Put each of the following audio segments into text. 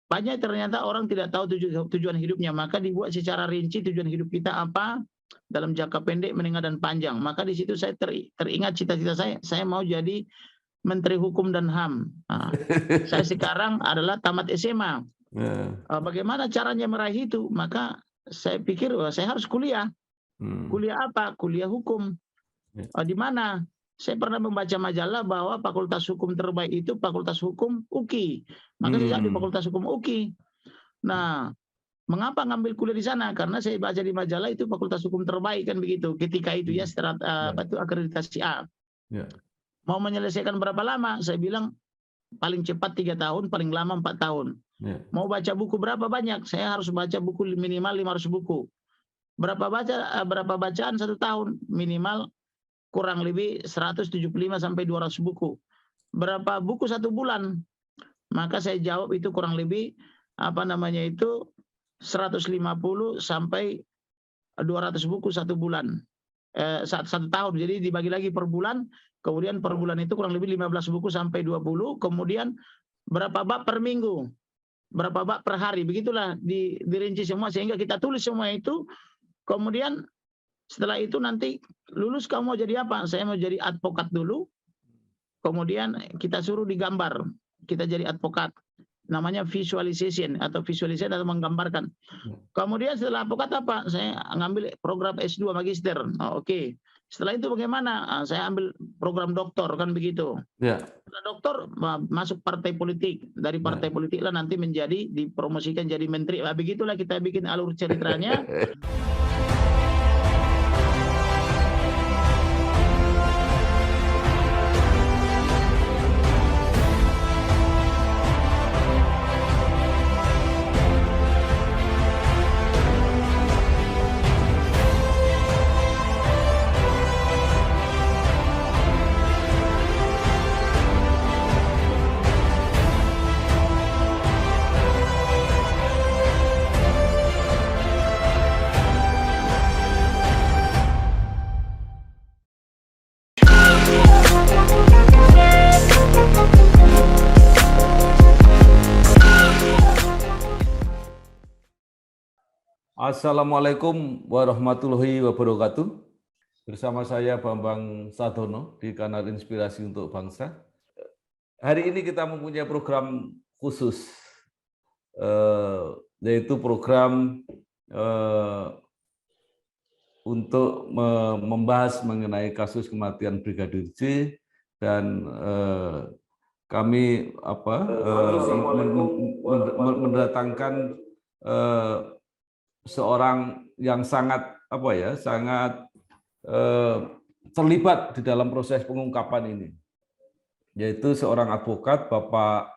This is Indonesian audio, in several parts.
banyak ternyata orang tidak tahu tujuan hidupnya, maka dibuat secara rinci tujuan hidup kita apa dalam jangka pendek, menengah, dan panjang. Maka di situ saya teringat cita-cita saya mau jadi Menteri Hukum dan HAM. Nah, saya sekarang adalah tamat SMA. Bagaimana caranya meraih itu? Maka saya pikir saya harus kuliah. Kuliah apa? Kuliah hukum. Di mana? Saya pernah membaca majalah bahwa fakultas hukum terbaik itu fakultas hukum UKI. Maka saya di fakultas hukum UKI. Nah, mengapa ngambil kuliah di sana? Karena saya baca di majalah itu fakultas hukum terbaik kan begitu. Ketika itu ya akreditasi A. Mau menyelesaikan berapa lama? Saya bilang paling cepat 3 tahun, paling lama 4 tahun. Mau baca buku berapa banyak? Saya harus baca buku minimal 500 buku. Berapa bacaan 1 tahun? Minimal kurang lebih 175 sampai 200 buku. Berapa buku 1 bulan? Maka saya jawab itu kurang lebih 150 sampai 200 buku 1 bulan. 1 tahun. Jadi dibagi lagi per bulan, kemudian per bulan itu kurang lebih 15 buku sampai 20, kemudian berapa bab per minggu, berapa bab per hari, begitulah dirinci semua sehingga kita tulis semua itu. Kemudian setelah itu nanti lulus kamu mau jadi apa? Saya mau jadi advokat dulu. Kemudian kita suruh digambar. Kita jadi advokat. Namanya visualization atau menggambarkan. Kemudian setelah advokat apa? Saya ngambil program S2 magister. Oke. Setelah itu bagaimana? Saya ambil program doktor kan begitu. Setelah doktor masuk partai politik. Dari partai politik lah nanti dipromosikan jadi menteri. Begitulah kita bikin alur ceritanya. Assalamualaikum warahmatullahi wabarakatuh. Bersama saya Bambang Sadono di kanal Inspirasi untuk Bangsa. Hari ini kita mempunyai program khusus, yaitu program untuk membahas mengenai kasus kematian Brigadir J, dan kami mendatangkan seorang yang sangat terlibat di dalam proses pengungkapan ini, yaitu seorang advokat, Bapak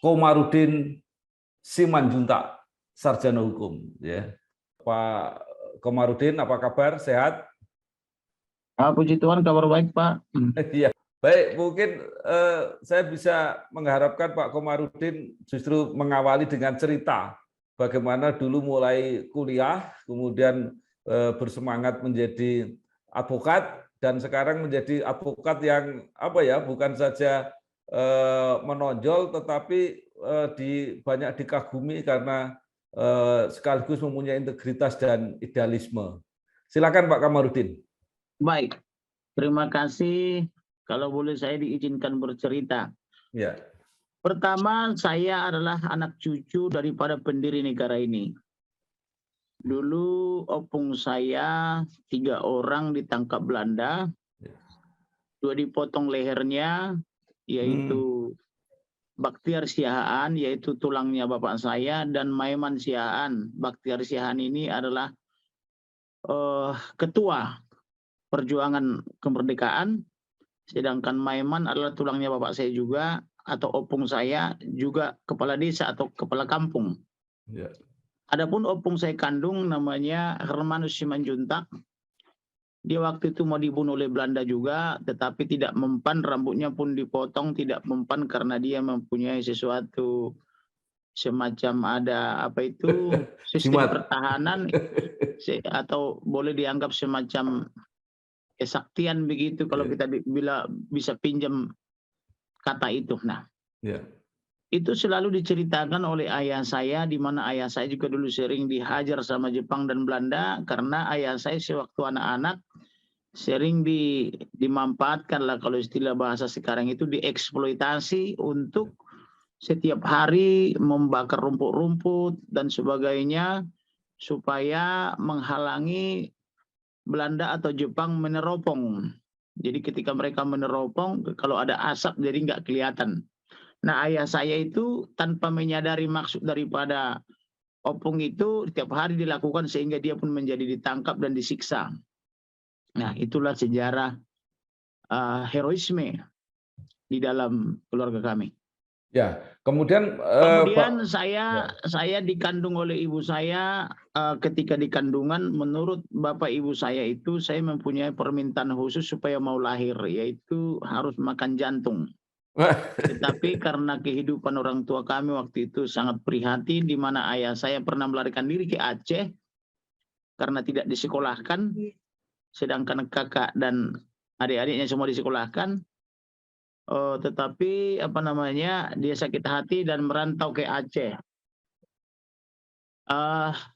Komarudin Simanjuntak, sarjana hukum. Ya, Pak Komarudin, apa kabar? Sehat? Puji Tuhan, kabar baik, Pak. Iya. Baik, mungkin saya bisa mengharapkan Pak Komarudin justru mengawali dengan cerita bagaimana dulu mulai kuliah, kemudian bersemangat menjadi advokat, dan sekarang menjadi advokat yang bukan saja menonjol, tetapi banyak dikagumi karena sekaligus mempunyai integritas dan idealisme. Silakan Pak Komarudin. Baik, terima kasih. Kalau boleh saya diizinkan bercerita. Ya. Pertama, saya adalah anak cucu daripada pendiri negara ini. Dulu opung saya 3 orang ditangkap Belanda, 2 dipotong lehernya, yaitu Bakhtiar Siahaan, yaitu tulangnya bapak saya, dan Maiman Siahaan. Bakhtiar Siahaan ini adalah ketua perjuangan kemerdekaan. Sedangkan Maiman adalah tulangnya bapak saya juga, atau opung saya juga kepala desa atau kepala kampung. Ya. Adapun opung saya kandung namanya Hermanus Simanjuntak. Dia waktu itu mau dibunuh oleh Belanda juga, tetapi tidak mempan, rambutnya pun dipotong, tidak mempan karena dia mempunyai sesuatu semacam sistem pertahanan atau boleh dianggap semacam kesaktian begitu kalau kita bisa pinjam kata itu. Nah, Ya. itu selalu diceritakan oleh ayah saya, di mana ayah saya juga dulu sering dihajar sama Jepang dan Belanda, karena ayah saya sewaktu anak-anak sering dimanfaatkan lah, kalau istilah bahasa sekarang itu dieksploitasi untuk setiap hari membakar rumput-rumput dan sebagainya supaya menghalangi Belanda atau Jepang meneropong. Jadi ketika mereka meneropong, kalau ada asap jadi nggak kelihatan. Nah, ayah saya itu tanpa menyadari maksud daripada opung itu setiap hari dilakukan sehingga dia pun menjadi ditangkap dan disiksa. Nah, itulah sejarah heroisme di dalam keluarga kami. Ya, kemudian saya dikandung oleh ibu saya. Ketika di kandungan, menurut bapak ibu saya itu, saya mempunyai permintaan khusus supaya mau lahir, yaitu harus makan jantung. Tetapi karena kehidupan orang tua kami waktu itu sangat prihatin, di mana ayah saya pernah melarikan diri ke Aceh karena tidak disekolahkan, sedangkan kakak dan adik-adiknya semua disekolahkan. Tetapi dia sakit hati dan merantau ke Aceh.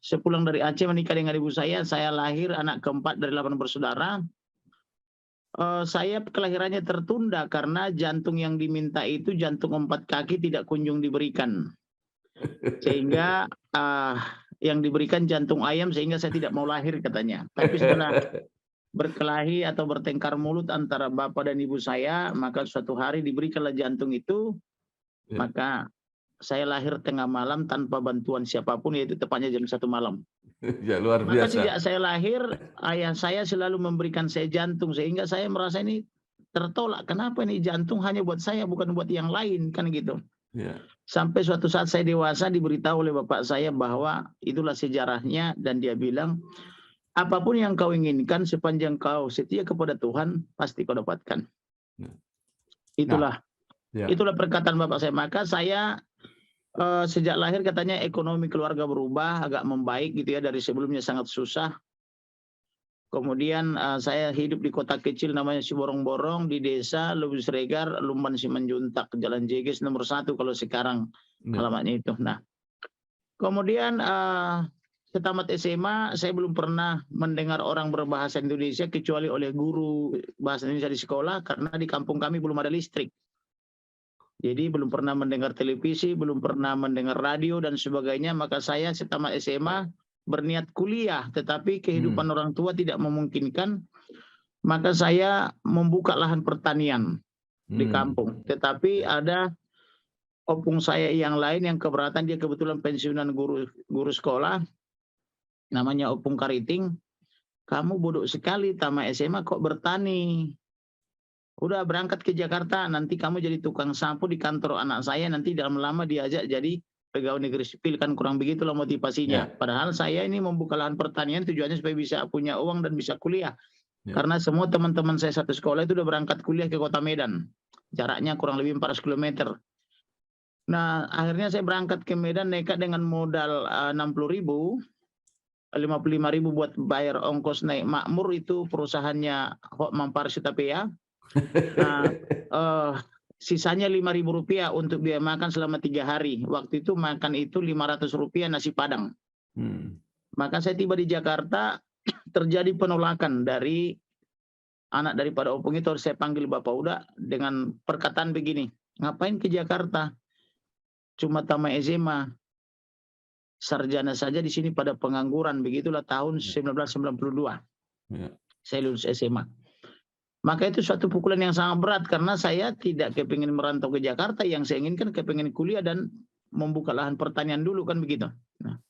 Sepulang dari Aceh menikah dengan ibu saya lahir anak keempat dari 8 bersaudara. Saya kelahirannya tertunda karena jantung yang diminta itu jantung 4 kaki tidak kunjung diberikan. Sehingga yang diberikan jantung ayam, sehingga saya tidak mau lahir katanya. Tapi setelah berkelahi atau bertengkar mulut antara bapak dan ibu saya, maka suatu hari diberikanlah jantung itu. Maka saya lahir tengah malam tanpa bantuan siapapun, yaitu tepatnya jam 1 malam. Ya, luar biasa. Maka sejak saya lahir, ayah saya selalu memberikan saya jantung, sehingga saya merasa ini tertolak. Kenapa ini jantung hanya buat saya, bukan buat yang lain, kan gitu. Ya. Sampai suatu saat saya dewasa, diberitahu oleh bapak saya bahwa itulah sejarahnya, dan dia bilang, apapun yang kau inginkan sepanjang kau setia kepada Tuhan, pasti kau dapatkan. Itulah perkataan bapak saya. Maka saya sejak lahir katanya ekonomi keluarga berubah, agak membaik gitu ya, dari sebelumnya sangat susah. Kemudian saya hidup di kota kecil namanya Siborong-Borong, di desa Lubis Regar, Lumban Simanjuntak, Jalan Jeges nomor 1 kalau sekarang alamatnya itu. Nah, kemudian setamat SMA, saya belum pernah mendengar orang berbahasa Indonesia kecuali oleh guru bahasa Indonesia di sekolah, karena di kampung kami belum ada listrik. Jadi belum pernah mendengar televisi, belum pernah mendengar radio dan sebagainya. Maka saya setamat SMA berniat kuliah, tetapi kehidupan orang tua tidak memungkinkan. Maka saya membuka lahan pertanian di kampung. Tetapi ada opung saya yang lain yang keberatan, dia kebetulan pensiunan guru sekolah, namanya Opung Kariting. Kamu bodoh sekali, tamat SMA kok bertani. Udah berangkat ke Jakarta, nanti kamu jadi tukang sapu di kantor anak saya, nanti dalam lama diajak jadi pegawai negeri sipil, kan kurang begitulah motivasinya. Padahal saya ini membuka lahan pertanian tujuannya supaya bisa punya uang dan bisa kuliah. Karena semua teman-teman saya satu sekolah itu udah berangkat kuliah ke kota Medan. Jaraknya kurang lebih 400 km. Nah, akhirnya saya berangkat ke Medan nekat dengan modal 60.000. 55.000 buat bayar ongkos naik makmur, itu perusahaannya Hotman Paris Utapia. Nah, sisanya 5.000 rupiah untuk biaya makan selama 3 hari. Waktu itu makan itu 500 rupiah nasi padang. Maka saya tiba di Jakarta, terjadi penolakan dari anak daripada opung itu. Harus saya panggil Bapak Uda dengan perkataan begini, ngapain ke Jakarta? Cuma tamat SMA. Sarjana saja di sini pada pengangguran. Begitulah tahun 1992. Saya lulus SMA. Maka itu suatu pukulan yang sangat berat, karena saya tidak kepingin merantau ke Jakarta. Yang saya inginkan kepingin kuliah dan membuka lahan pertanian dulu, kan begitu. Nah.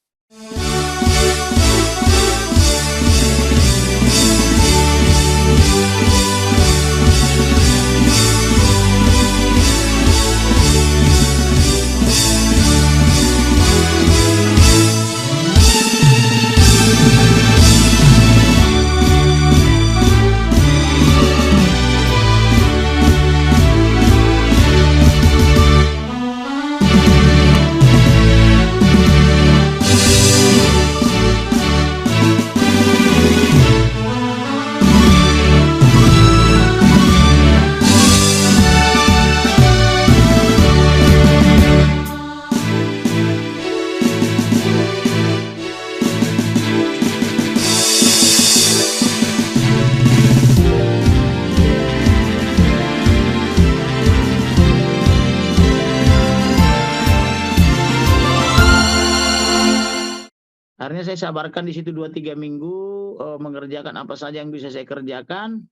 Akhirnya saya sabarkan di situ 2-3 minggu, mengerjakan apa saja yang bisa saya kerjakan.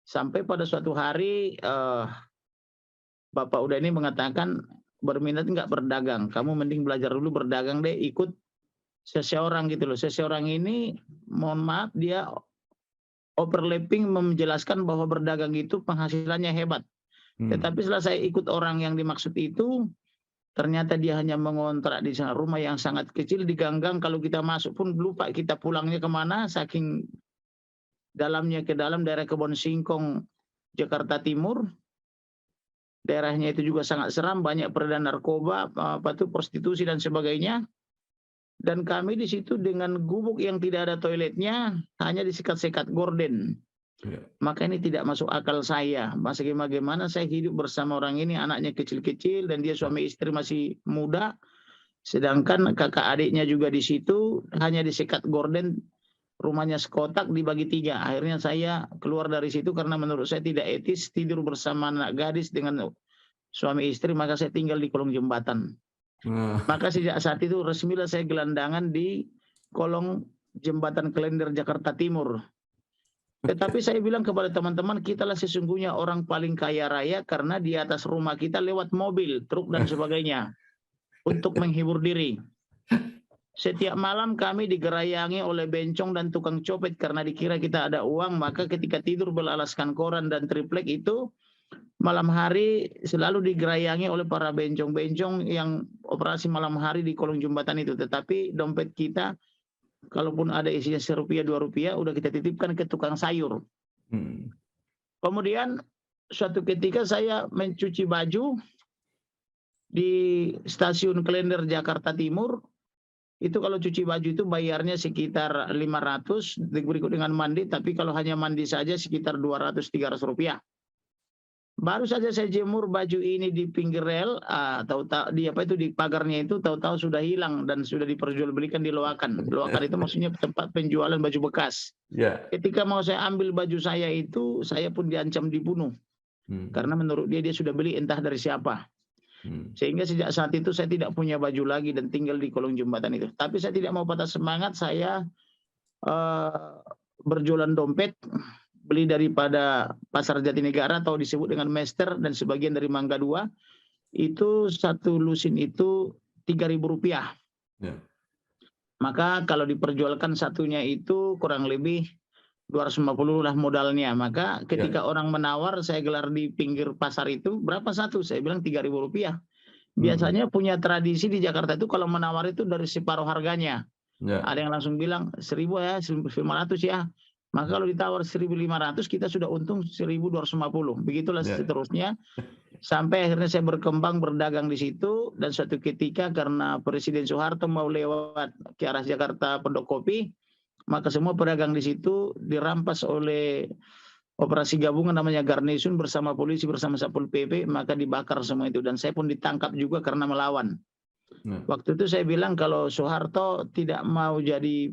Sampai pada suatu hari, Bapak udah ini mengatakan, "Berminat nggak berdagang? Kamu mending belajar dulu berdagang deh, ikut seseorang," gitu loh. Seseorang ini, mohon maaf, dia overlapping menjelaskan bahwa berdagang itu penghasilannya hebat. Tetapi setelah saya ikut orang yang dimaksud itu, ternyata dia hanya mengontrak di sana rumah yang sangat kecil di ganggang. Kalau kita masuk pun lupa kita pulangnya kemana, saking dalamnya ke dalam daerah Kebon Singkong, Jakarta Timur. Daerahnya itu juga sangat seram, banyak peredaran narkoba, prostitusi dan sebagainya. Dan kami di situ dengan gubuk yang tidak ada toiletnya, hanya disikat-sikat gorden. Maka ini tidak masuk akal saya. Bagaimana saya hidup bersama orang ini, anaknya kecil-kecil dan dia suami istri masih muda, sedangkan kakak adiknya juga di situ, hanya disikat gorden, rumahnya sekotak dibagi 3. Akhirnya saya keluar dari situ karena menurut saya tidak etis tidur bersama anak gadis dengan suami istri, maka saya tinggal di kolong jembatan. Maka sejak saat itu resmilah saya gelandangan di kolong jembatan Klender Jakarta Timur. Tetapi saya bilang kepada teman-teman, kitalah sesungguhnya orang paling kaya raya karena di atas rumah kita lewat mobil, truk dan sebagainya untuk menghibur diri. Setiap malam kami digerayangi oleh bencong dan tukang copet karena dikira kita ada uang, maka ketika tidur beralaskan koran dan triplek itu, malam hari selalu digerayangi oleh para bencong-bencong yang operasi malam hari di kolong jembatan itu. Tetapi dompet kita, kalaupun ada isinya Rp1, Rp2, udah kita titipkan ke tukang sayur. Kemudian suatu ketika saya mencuci baju di stasiun Klender Jakarta Timur. Itu kalau cuci baju itu bayarnya sekitar 500, berikut dengan mandi, tapi kalau hanya mandi saja sekitar 200-300 rupiah. Baru saja saya jemur baju ini di pinggir rel, di pagarnya itu, tahu-tahu sudah hilang dan sudah diperjualbelikan di Loakan. Loakan itu maksudnya tempat penjualan baju bekas. Ketika mau saya ambil baju saya itu, saya pun diancam dibunuh. Karena menurut dia sudah beli entah dari siapa. Sehingga sejak saat itu saya tidak punya baju lagi dan tinggal di kolong jembatan itu. Tapi saya tidak mau patah semangat, saya berjualan dompet, beli daripada Pasar Jatinegara atau disebut dengan Mester dan sebagian dari Mangga 2, itu satu lusin itu Rp3.000. Maka kalau diperjualkan satunya itu kurang lebih 250 lah modalnya. Maka ketika orang menawar, saya gelar di pinggir pasar itu, berapa satu? Saya bilang Rp3.000. Biasanya punya tradisi di Jakarta itu kalau menawar itu dari separuh harganya. Ada yang langsung bilang 1.000 ya, 1.500 ya. Maka kalau ditawar 1.500 kita sudah untung 1.250. Begitulah seterusnya. Sampai akhirnya saya berkembang berdagang di situ, dan suatu ketika karena Presiden Soeharto mau lewat ke arah Jakarta Pondok Kopi, maka semua pedagang di situ dirampas oleh operasi gabungan namanya Garnisun bersama polisi bersama Satpol PP, maka dibakar semua itu dan saya pun ditangkap juga karena melawan. Waktu itu saya bilang kalau Soeharto tidak mau jadi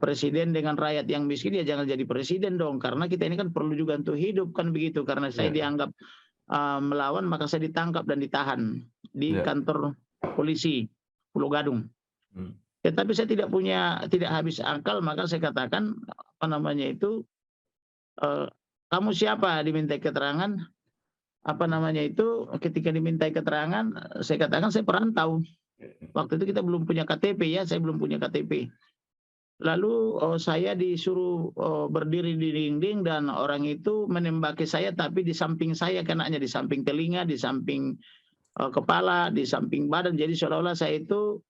presiden dengan rakyat yang miskin, ya jangan jadi presiden dong, karena kita ini kan perlu juga untuk hidup, kan begitu. Karena saya dianggap melawan, maka saya ditangkap dan ditahan di kantor polisi Pulau Gadung. Tetapi saya tidak habis akal, maka saya katakan kamu siapa, diminta keterangan, ketika diminta keterangan saya katakan saya perantau. Waktu itu kita belum punya KTP ya, saya belum punya KTP. Lalu saya disuruh berdiri di dinding dan orang itu menembaki saya, tapi di samping saya kenanya, di samping telinga, di samping kepala, di samping badan. Jadi seolah-olah saya itu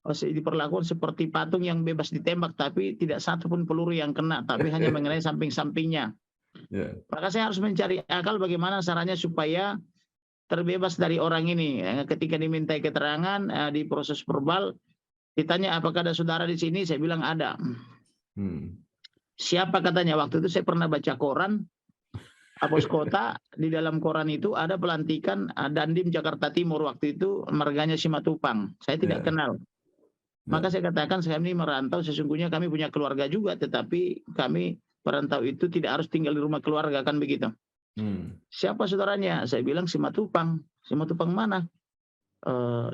diperlakukan seperti patung yang bebas ditembak, tapi tidak satu pun peluru yang kena, tapi hanya mengenai samping-sampingnya. Maka saya harus mencari akal bagaimana caranya supaya terbebas dari orang ini. Ketika dimintai keterangan di proses verbal, ditanya apakah ada saudara di sini, saya bilang ada. Siapa katanya? Waktu itu saya pernah baca koran, Apos Kota, di dalam koran itu ada pelantikan Dandim Jakarta Timur, waktu itu marganya Simatupang. Saya tidak kenal. Maka saya katakan saya ini merantau, sesungguhnya kami punya keluarga juga, tetapi kami perantau itu tidak harus tinggal di rumah keluarga, kan begitu. Siapa saudaranya? Saya bilang Simatupang. Simatupang mana?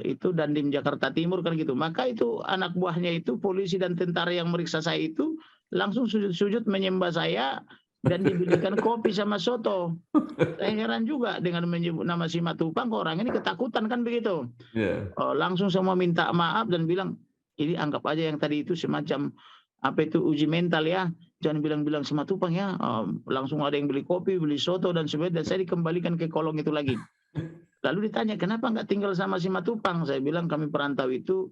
itu Dandim Jakarta Timur kan gitu. Maka itu anak buahnya itu polisi dan tentara yang meriksa saya itu langsung sujud-sujud menyembah saya dan dibelikan kopi sama soto. Saya heran juga dengan menyebut nama Simatupang, kok orang ini ketakutan kan begitu. Yeah. Langsung semua minta maaf dan bilang, ini anggap aja yang tadi itu semacam apa itu uji mental ya. Jangan bilang-bilang Simatupang ya. Langsung ada yang beli kopi, beli soto dan sebagainya. Dan saya dikembalikan ke kolong itu lagi. Lalu ditanya, kenapa nggak tinggal sama Simatupang? Saya bilang, kami perantau itu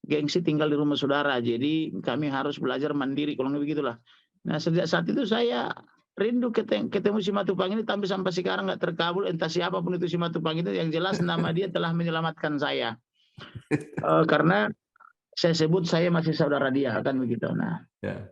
gengsi tinggal di rumah saudara. Jadi kami harus belajar mandiri, kalau begitulah. Nah sejak saat itu saya rindu ketemu Simatupang ini, tapi sampai sekarang nggak terkabul. Entah siapapun itu Simatupang itu, yang jelas nama dia telah menyelamatkan saya. Karena saya sebut saya masih saudara dia, kan begitu. Nah. Yeah.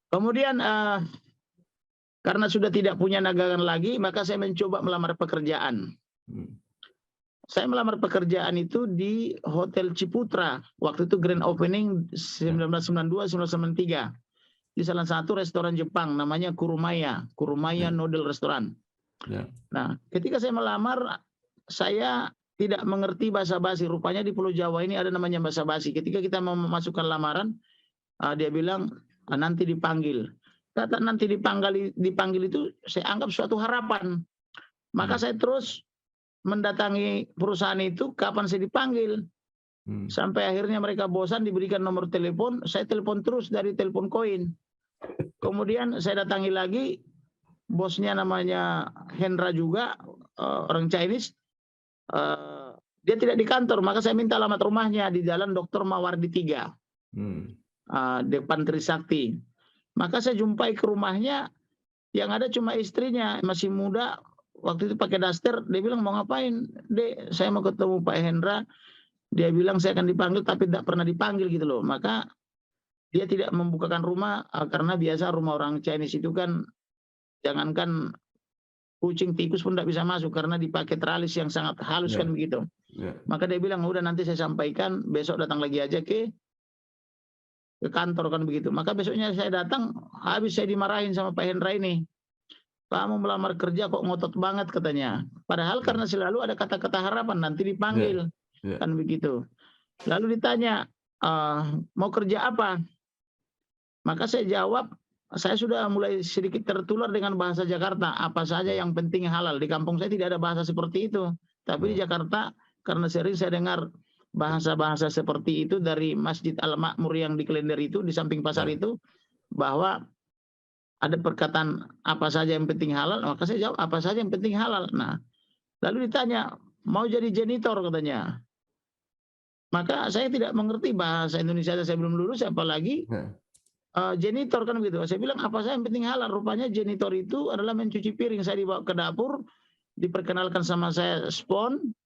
Kemudian karena sudah tidak punya dagangan lagi, maka saya mencoba melamar pekerjaan. Saya melamar pekerjaan itu di Hotel Ciputra. Waktu itu grand opening 1992-1993. Di salah satu restoran Jepang, namanya Kurumaya Noodle Restaurant. Yeah. Nah, ketika saya melamar, saya tidak mengerti bahasa basi. Rupanya di Pulau Jawa ini ada namanya bahasa basi. Ketika kita mau memasukkan lamaran, dia bilang, nanti dipanggil. Kata nanti dipanggil itu saya anggap suatu harapan. Maka saya terus mendatangi perusahaan itu kapan saya dipanggil. Sampai akhirnya mereka bosan, diberikan nomor telepon, saya telepon terus dari telepon koin. Kemudian saya datangi lagi, bosnya namanya Hendra juga, orang Chinese. Dia tidak di kantor, maka saya minta alamat rumahnya di Jalan Dr. Mawardi 3. Depan Trisakti. Maka saya jumpai ke rumahnya, yang ada cuma istrinya, masih muda, waktu itu pakai daster. Dia bilang, mau ngapain? Dek, saya mau ketemu Pak Hendra. Dia bilang saya akan dipanggil, tapi tidak pernah dipanggil gitu loh. Maka dia tidak membukakan rumah, karena biasa rumah orang Chinese itu kan, jangankan kucing, tikus pun tidak bisa masuk, karena dipakai teralis yang sangat halus kan begitu. Maka dia bilang, udah nanti saya sampaikan, besok datang lagi aja ke kantor kan begitu. Maka besoknya saya datang, habis saya dimarahin sama Pak Hendra ini. Kamu melamar kerja kok ngotot banget katanya. Padahal karena selalu ada kata-kata harapan nanti dipanggil. Kan begitu. Lalu ditanya, mau kerja apa? Maka saya jawab, saya sudah mulai sedikit tertular dengan bahasa Jakarta. Apa saja yang penting halal. Di kampung saya tidak ada bahasa seperti itu. Tapi di Jakarta, karena sering saya dengar bahasa-bahasa seperti itu dari Masjid Al-Makmur yang di Klender itu, di samping pasar itu, bahwa ada perkataan apa saja yang penting halal, maka saya jawab apa saja yang penting halal. Nah, lalu ditanya, mau jadi janitor katanya. Maka saya tidak mengerti bahasa Indonesia, saya belum lulus, apalagi janitor kan begitu. Saya bilang apa saja yang penting halal. Rupanya janitor itu adalah mencuci piring. Saya dibawa ke dapur, diperkenalkan sama saya spon.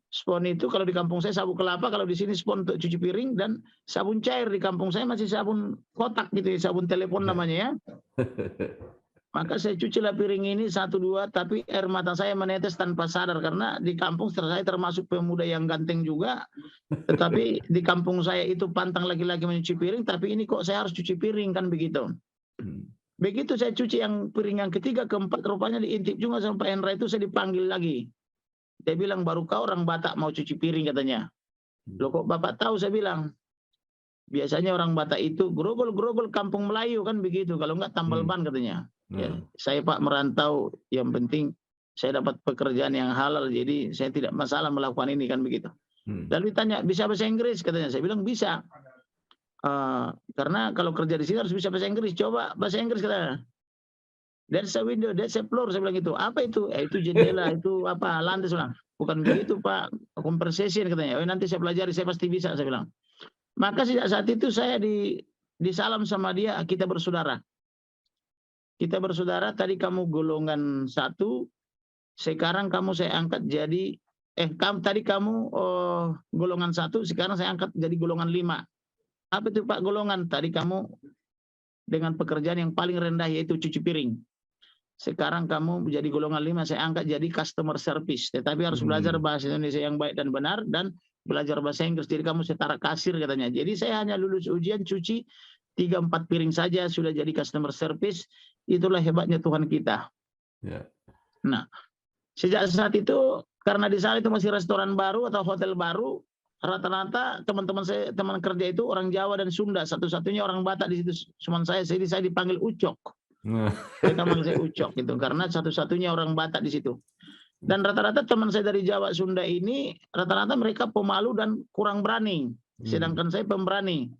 Spon itu kalau di kampung saya sabun kelapa, kalau di sini spon untuk cuci piring, dan sabun cair. Di kampung saya masih sabun kotak gitu ya, sabun telepon namanya ya. Maka saya cucilah piring ini 1, 2, tapi air mata saya menetes tanpa sadar, karena di kampung saya termasuk pemuda yang ganteng juga, tetapi di kampung saya itu pantang laki-laki mencuci piring, tapi ini kok saya harus cuci piring kan begitu. Begitu saya cuci yang piring yang ketiga, keempat, rupanya diintip juga sama Pak Hendra itu, saya dipanggil lagi. Dia bilang, baru kau orang Batak mau cuci piring katanya. Loh kok Bapak tahu? Saya bilang, biasanya orang Batak itu grogol-grogol kampung Melayu kan begitu, kalau enggak tambal ban katanya. Ya, saya Pak merantau, yang penting saya dapat pekerjaan yang halal, jadi saya tidak masalah melakukan ini kan begitu. Lalu ditanya, bisa bahasa Inggris? Katanya. Saya bilang bisa. Karena kalau kerja di sini harus bisa bahasa Inggris. Coba bahasa Inggris katanya. That's a window, that's a floor. Saya bilang gitu. Apa itu? Itu jendela, itu apa? Lantai. Saya bilang. Bukan begitu Pak. Conversation katanya. Nanti saya pelajari, saya pasti bisa. Saya bilang. Maka sejak saat itu saya disalam sama dia, kita bersaudara. Kita bersaudara, tadi kamu golongan 1, sekarang kamu saya angkat jadi, tadi kamu golongan 1, sekarang saya angkat jadi golongan 5. Apa itu Pak golongan? Tadi kamu dengan pekerjaan yang paling rendah yaitu cuci piring. Sekarang kamu menjadi golongan 5, saya angkat jadi customer service. Tetapi harus belajar bahasa Indonesia yang baik dan benar dan belajar bahasa Inggris. Jadi kamu setara kasir katanya. Jadi saya hanya lulus ujian cuci 3-4 piring saja sudah jadi customer service. Itulah hebatnya Tuhan kita. Yeah. Nah, sejak saat itu karena di sana itu masih restoran baru atau hotel baru, rata-rata teman-teman saya, teman kerja itu orang Jawa dan Sunda. Satu-satunya orang Batak di situ cuma saya. Jadi saya dipanggil Ucok. Mereka manggil saya Ucok gitu karena satu-satunya orang Batak di situ. Dan rata-rata teman saya dari Jawa Sunda ini rata-rata mereka pemalu dan kurang berani. Sedangkan saya pemberani.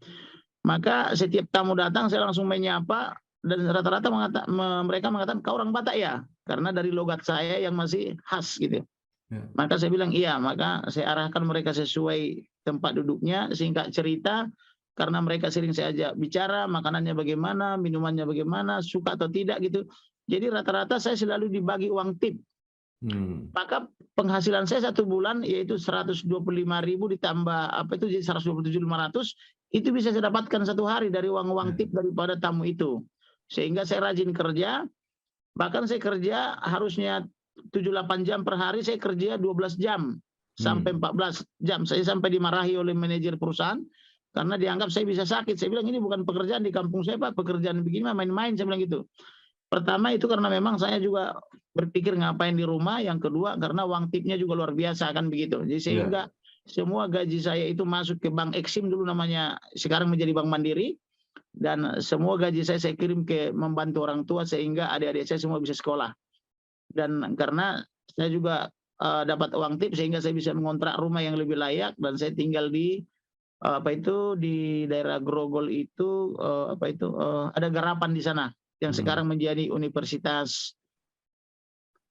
Maka setiap tamu datang saya langsung menyapa dan rata-rata mereka mengatakan kau orang Batak ya, karena dari logat saya yang masih khas gitu. Maka saya bilang iya, maka saya arahkan mereka sesuai tempat duduknya, singkat cerita. Karena mereka sering saya ajak bicara, makanannya bagaimana, minumannya bagaimana, suka atau tidak gitu. Jadi rata-rata saya selalu dibagi uang tip. Maka penghasilan saya 1 bulan yaitu 125.000 ditambah apa itu jadi 127.500, itu bisa saya dapatkan 1 hari dari uang-uang tip daripada tamu itu. Sehingga saya rajin kerja, bahkan saya kerja harusnya 7-8 jam per hari, saya kerja 12 jam sampai 14 jam. Saya sampai dimarahi oleh manajer perusahaan karena dianggap saya bisa sakit. Saya bilang ini bukan pekerjaan di kampung saya Pak, pekerjaan begini main-main, saya bilang gitu. Pertama itu karena memang saya juga berpikir ngapain di rumah, yang kedua karena uang tipnya juga luar biasa kan begitu. Jadi sehingga semua gaji saya itu masuk ke Bank Eksim dulu namanya, sekarang menjadi Bank Mandiri, dan semua gaji saya kirim ke membantu orang tua sehingga adik-adik saya semua bisa sekolah. Dan karena saya juga dapat uang tip sehingga saya bisa mengontrak rumah yang lebih layak dan saya tinggal di di daerah Grogol itu ada Garapan di sana yang sekarang menjadi Universitas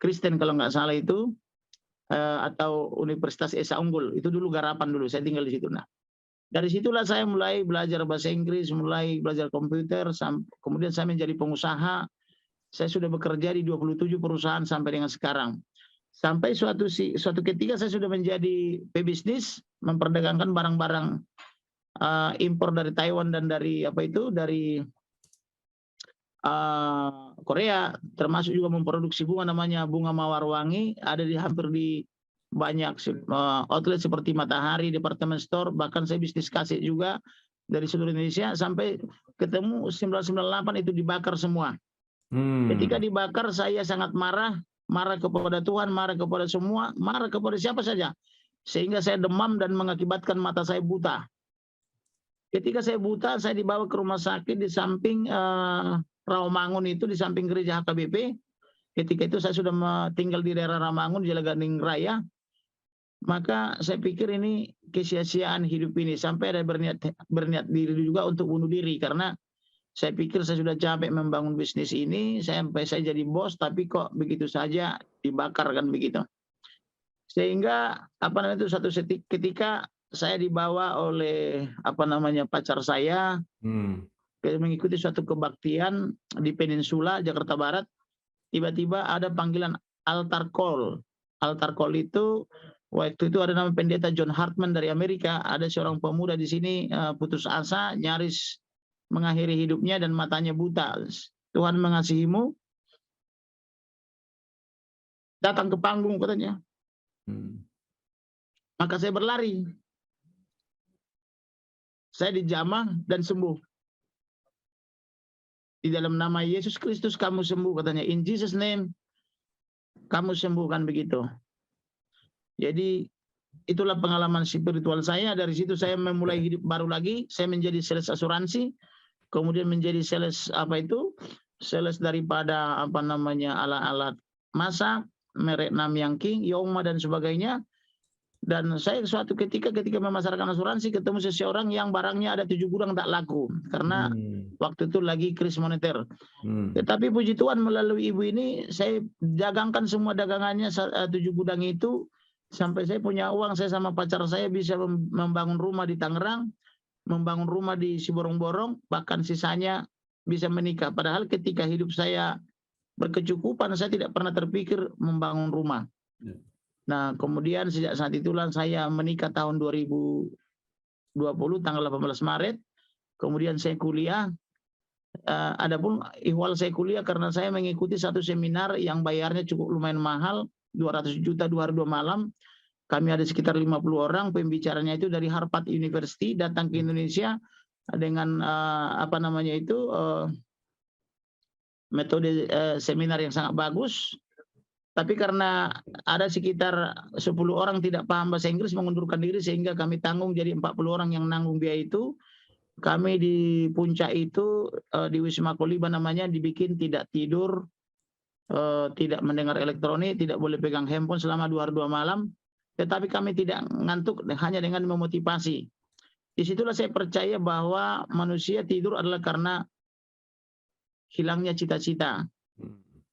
Kristen kalau nggak salah itu atau Universitas Esa Unggul. Itu dulu Garapan dulu, saya tinggal di situ. Nah, dari situlah saya mulai belajar bahasa Inggris, mulai belajar komputer, kemudian saya menjadi pengusaha. Saya sudah bekerja di 27 perusahaan sampai dengan sekarang. Sampai suatu ketika saya sudah menjadi pebisnis, memperdagangkan barang-barang impor dari Taiwan dan dari dari Korea, termasuk juga memproduksi bunga namanya bunga mawar wangi, ada hampir di banyak outlet seperti Matahari, Department Store, bahkan saya bisnis kaset juga dari seluruh Indonesia, sampai ketemu 1998 itu dibakar semua. Ketika dibakar saya sangat marah kepada Tuhan, marah kepada semua, marah kepada siapa saja, sehingga saya demam dan mengakibatkan mata saya buta. Ketika saya buta, saya dibawa ke rumah sakit di samping Rawamangun itu, di samping gereja HKBP. Ketika itu saya sudah tinggal di daerah Rawamangun, Jalan Gading Raya. Maka saya pikir ini kesia-siaan hidup ini, sampai ada berniat diri juga untuk bunuh diri, karena saya pikir saya sudah capek membangun bisnis ini, sampai saya jadi bos, tapi kok begitu saja dibakar kan begitu. Sehingga suatu ketika saya dibawa oleh pacar saya mengikuti suatu kebaktian di Peninsula Jakarta Barat. Tiba-tiba ada panggilan altar call. Altar call itu waktu itu ada nama pendeta John Hartman dari Amerika. Ada seorang pemuda di sini putus asa, nyaris mengakhiri hidupnya dan matanya buta. Tuhan mengasihimu, datang ke panggung katanya. Maka saya berlari. Saya dijamah dan sembuh. Di dalam nama Yesus Kristus kamu sembuh katanya. In Jesus name kamu sembuh, kan begitu. Jadi itulah pengalaman spiritual saya. Dari situ saya memulai hidup baru lagi. Saya menjadi sales asuransi. Kemudian menjadi sales sales daripada alat-alat masak merek Namyang King, Yongma dan sebagainya. Dan saya suatu ketika memasarkan asuransi ketemu seseorang yang barangnya ada 7 gudang tak laku karena waktu itu lagi krisis moneter. Tetapi puji Tuhan melalui ibu ini saya dagangkan semua dagangannya 7 gudang itu sampai saya punya uang. Saya sama pacar saya bisa membangun rumah di Tangerang, membangun rumah di Siborong-Borong, bahkan sisanya bisa menikah. Padahal ketika hidup saya berkecukupan saya tidak pernah terpikir membangun rumah. Nah, kemudian sejak saat itulah saya menikah tahun 2020 tanggal 18 Maret. Kemudian saya kuliah. Adapun ihwal saya kuliah karena saya mengikuti satu seminar yang bayarnya cukup lumayan mahal, 200 juta 2 hari 2 malam. Kami ada sekitar 50 orang, pembicaranya itu dari Harvard University datang ke Indonesia dengan metode seminar yang sangat bagus. Tapi karena ada sekitar 10 orang tidak paham bahasa Inggris mengundurkan diri sehingga kami tanggung jadi 40 orang yang nanggung biaya itu. Kami di puncak itu di Wisma Koliba namanya dibikin tidak tidur, tidak mendengar elektronik, tidak boleh pegang handphone selama 2 hari 2 malam. Tetapi kami tidak ngantuk hanya dengan memotivasi. Disitulah saya percaya bahwa manusia tidur adalah karena hilangnya cita-cita.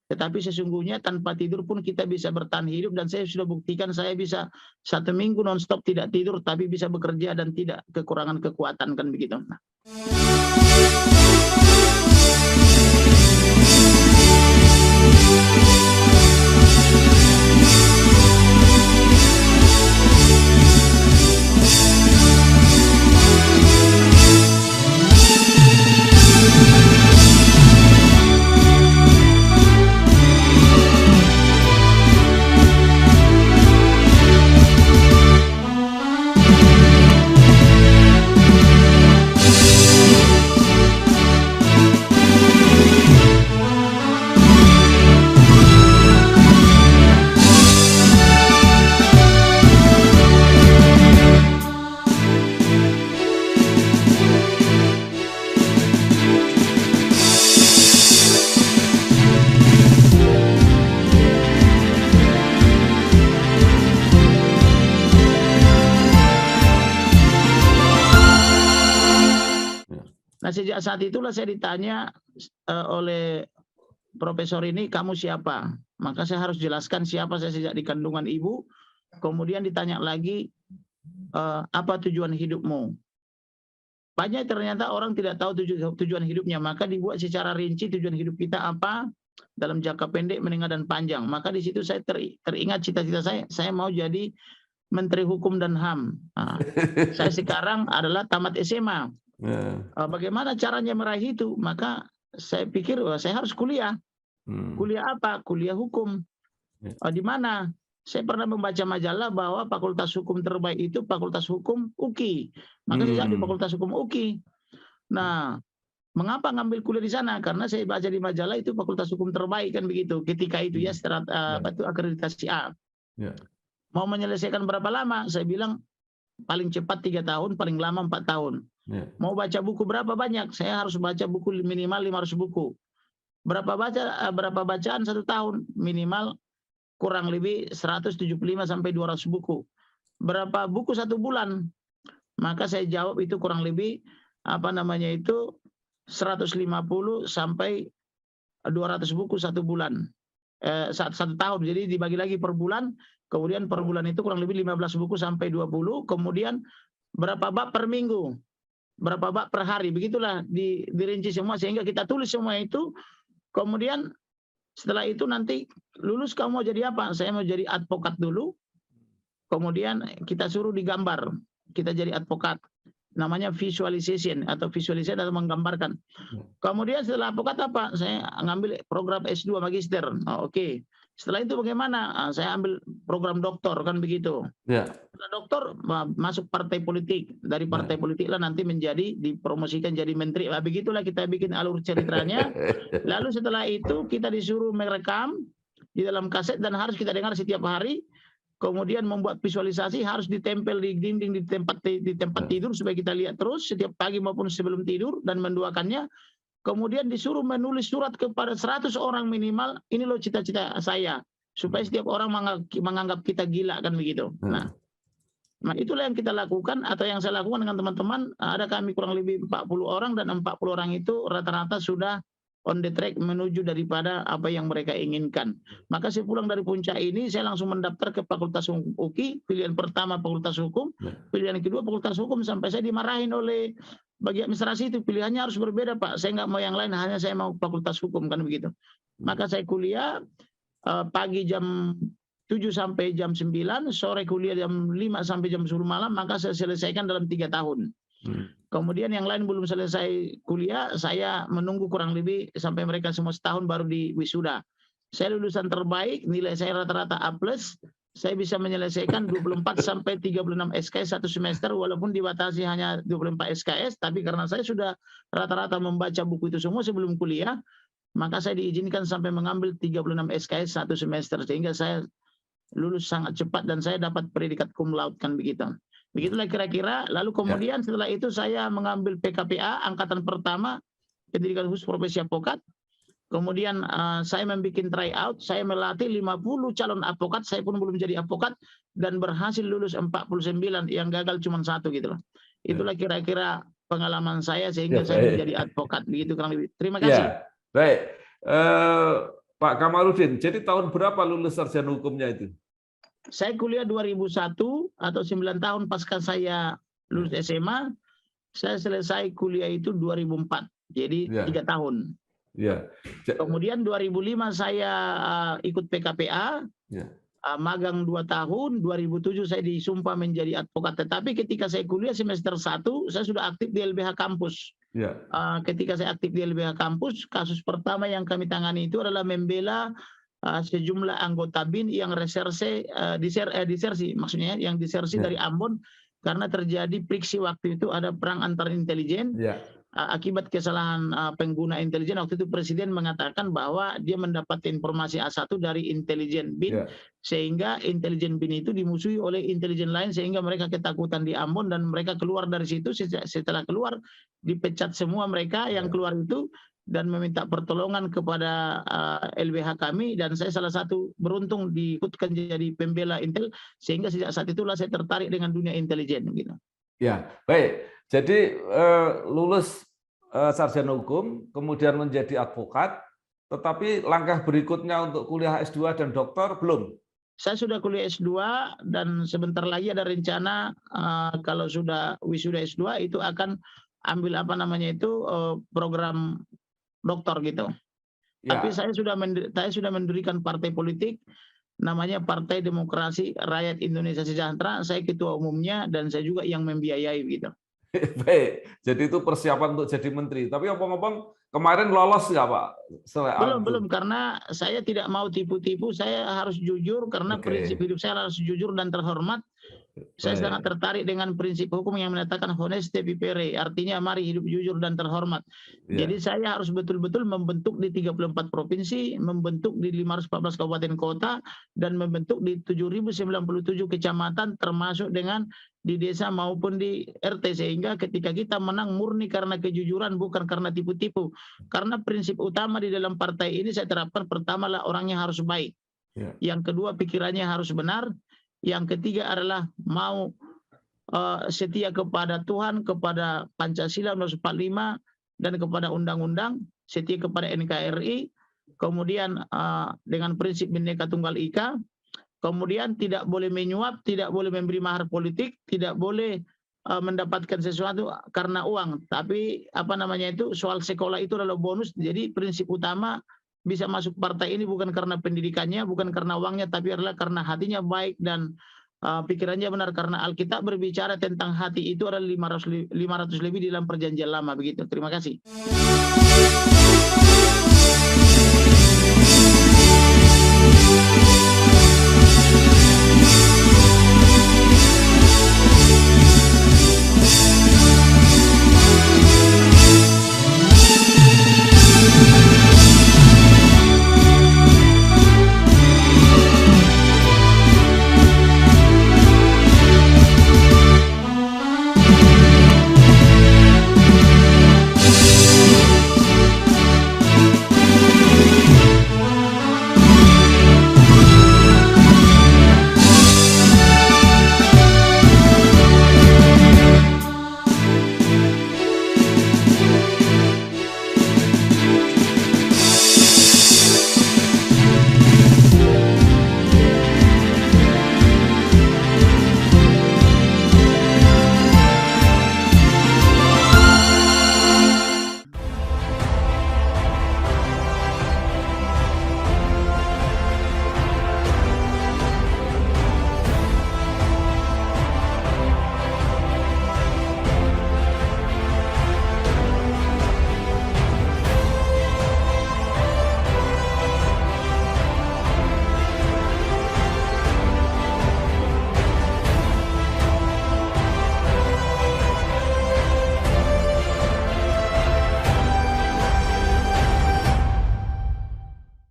Tetapi sesungguhnya tanpa tidur pun kita bisa bertahan hidup dan saya sudah buktikan saya bisa 1 minggu nonstop tidak tidur tapi bisa bekerja dan tidak kekurangan kekuatan kan begitu. Nah, sejak saat itulah saya ditanya oleh profesor ini, kamu siapa? Maka saya harus jelaskan siapa saya sejak di kandungan ibu. Kemudian ditanya lagi, apa tujuan hidupmu? Banyak ternyata orang tidak tahu tujuan hidupnya, maka dibuat secara rinci tujuan hidup kita apa dalam jangka pendek, menengah, dan panjang. Maka di situ saya teringat cita-cita saya mau jadi Menteri Hukum dan HAM. Nah, saya sekarang adalah tamat SMA. Bagaimana caranya meraih itu? Maka saya pikir saya harus kuliah. Kuliah apa? Kuliah hukum. Di mana? Saya pernah membaca majalah bahwa fakultas hukum terbaik itu fakultas hukum UKI. Maka saya di fakultas hukum UKI. Nah, mengapa ngambil kuliah di sana? Karena saya baca di majalah itu fakultas hukum terbaik kan begitu. Ketika itu ya itu akreditasi A. Mau menyelesaikan berapa lama? Saya bilang paling cepat 3 tahun, paling lama 4 tahun. Mau baca buku berapa banyak? Saya harus baca buku minimal 500 buku. Berapa bacaan 1 tahun? Minimal kurang lebih 175 sampai 200 buku. Berapa buku 1 bulan? Maka saya jawab itu kurang lebih 150 sampai 200 buku 1 bulan. 1 tahun. Jadi dibagi lagi per bulan. Kemudian per bulan itu kurang lebih 15 buku sampai 20. Kemudian berapa bab per minggu? Berapa bab per hari? Begitulah dirinci semua sehingga kita tulis semua itu. Kemudian setelah itu nanti lulus kamu mau jadi apa? Saya mau jadi advokat dulu. Kemudian kita suruh digambar. Kita jadi advokat. Namanya visualization atau menggambarkan. Kemudian setelah advokat apa? Saya ngambil program S2 magister. Oke. Setelah itu bagaimana? Saya ambil program doktor kan begitu. Setelah doktor masuk partai politik. Dari partai politik lah nanti dipromosikan jadi menteri. Begitulah kita bikin alur ceritanya. Lalu setelah itu kita disuruh merekam di dalam kaset dan harus kita dengar setiap hari. Kemudian membuat visualisasi harus ditempel di dinding di tempat tidur supaya kita lihat terus setiap pagi maupun sebelum tidur dan mendoakannya. Kemudian disuruh menulis surat kepada 100 orang minimal, ini loh cita-cita saya. Supaya setiap orang menganggap kita gila kan begitu. Nah, Nah, itulah yang kita lakukan atau yang saya lakukan dengan teman-teman. Ada kami kurang lebih 40 orang dan 40 orang itu rata-rata sudah on the track menuju daripada apa yang mereka inginkan. Maka saya pulang dari puncak ini, saya langsung mendaftar ke Fakultas UKI, pilihan pertama Fakultas Hukum, pilihan kedua Fakultas Hukum, sampai saya dimarahin oleh bagi administrasi itu, pilihannya harus berbeda Pak, saya nggak mau yang lain, hanya saya mau Fakultas Hukum, kan begitu. Maka saya kuliah pagi jam 7 sampai jam 9, sore kuliah jam 5 sampai jam 10 malam, maka saya selesaikan dalam 3 tahun. Kemudian yang lain belum selesai kuliah, saya menunggu kurang lebih sampai mereka semua setahun baru di wisuda. Saya lulusan terbaik, nilai saya rata-rata A+, saya bisa menyelesaikan 24 sampai 36 SKS satu semester, walaupun dibatasi hanya 24 SKS, tapi karena saya sudah rata-rata membaca buku itu semua sebelum kuliah, maka saya diizinkan sampai mengambil 36 SKS satu semester, sehingga saya lulus sangat cepat dan saya dapat predikat cum laude, kan begitu. Begitulah kira-kira. Lalu kemudian setelah itu saya mengambil PKPA angkatan pertama, pendidikan khusus profesi advokat. Kemudian saya membuat tryout, saya melatih 50 calon advokat, saya pun belum jadi advokat dan berhasil lulus 49, yang gagal cuma 1 gitu loh. Itulah kira-kira pengalaman saya sehingga saya menjadi advokat, begitu kurang lebih. Terima kasih. Baik. Pak Kamarudin, jadi tahun berapa lulus sarjana hukumnya itu? Saya kuliah 2001 atau 9 tahun pasca saya lulus SMA, saya selesai kuliah itu 2004, jadi 3 tahun. Kemudian 2005 saya ikut PKPA, magang 2 tahun, 2007 saya disumpah menjadi advokat. Tetapi ketika saya kuliah semester 1, saya sudah aktif di LBH kampus. Ketika saya aktif di LBH kampus, kasus pertama yang kami tangani itu adalah membela sejumlah anggota BIN yang disersi, maksudnya yang disersi dari Ambon karena terjadi friksi waktu itu, ada perang antar intelijen. Akibat kesalahan pengguna intelijen, waktu itu Presiden mengatakan bahwa dia mendapat informasi A1 dari intelijen BIN, sehingga intelijen BIN itu dimusuhi oleh intelijen lain, sehingga mereka ketakutan di Ambon dan mereka keluar dari situ. Setelah keluar, dipecat semua mereka yang keluar itu dan meminta pertolongan kepada LBH kami, dan saya salah satu beruntung diikutkan jadi pembela Intel, sehingga sejak saat itulah saya tertarik dengan dunia intelijen gitu. Ya, baik. Jadi lulus sarjana hukum, kemudian menjadi advokat, tetapi langkah berikutnya untuk kuliah S2 dan doktor belum? Saya sudah kuliah S2 dan sebentar lagi ada rencana kalau sudah wisuda S2 itu akan ambil program doktor gitu. Tapi saya sudah mendirikan partai politik, namanya Partai Demokrasi Rakyat Indonesia Sejahtera. Saya ketua umumnya dan saya juga yang membiayai gitu. Baik, jadi itu persiapan untuk jadi menteri. Tapi ngomong-ngomong, kemarin lolos nggak Pak? Belum, karena saya tidak mau tipu-tipu. Saya harus jujur karena prinsip hidup saya harus jujur dan terhormat. Saya sangat tertarik dengan prinsip hukum yang menyatakan honeste vivere, artinya mari hidup jujur dan terhormat. Jadi saya harus betul-betul membentuk di 34 provinsi, membentuk di 514 kabupaten kota, dan membentuk di 7.097 kecamatan, termasuk dengan di desa maupun di RT, sehingga ketika kita menang murni karena kejujuran, bukan karena tipu-tipu. Karena prinsip utama di dalam partai ini saya terapkan, pertama lah orangnya harus baik. Yang kedua pikirannya harus benar. Yang ketiga adalah mau setia kepada Tuhan, kepada Pancasila 1945 dan kepada undang-undang, setia kepada NKRI, kemudian dengan prinsip Bhinneka Tunggal Ika, kemudian tidak boleh menyuap, tidak boleh memberi mahar politik, tidak boleh mendapatkan sesuatu karena uang. Tapi soal sekolah itu adalah bonus. Jadi prinsip utama bisa masuk partai ini bukan karena pendidikannya, bukan karena uangnya, tapi adalah karena hatinya baik dan pikirannya benar. Karena Alkitab berbicara tentang hati itu adalah 500 lebih di dalam perjanjian lama. Begitu. Terima kasih.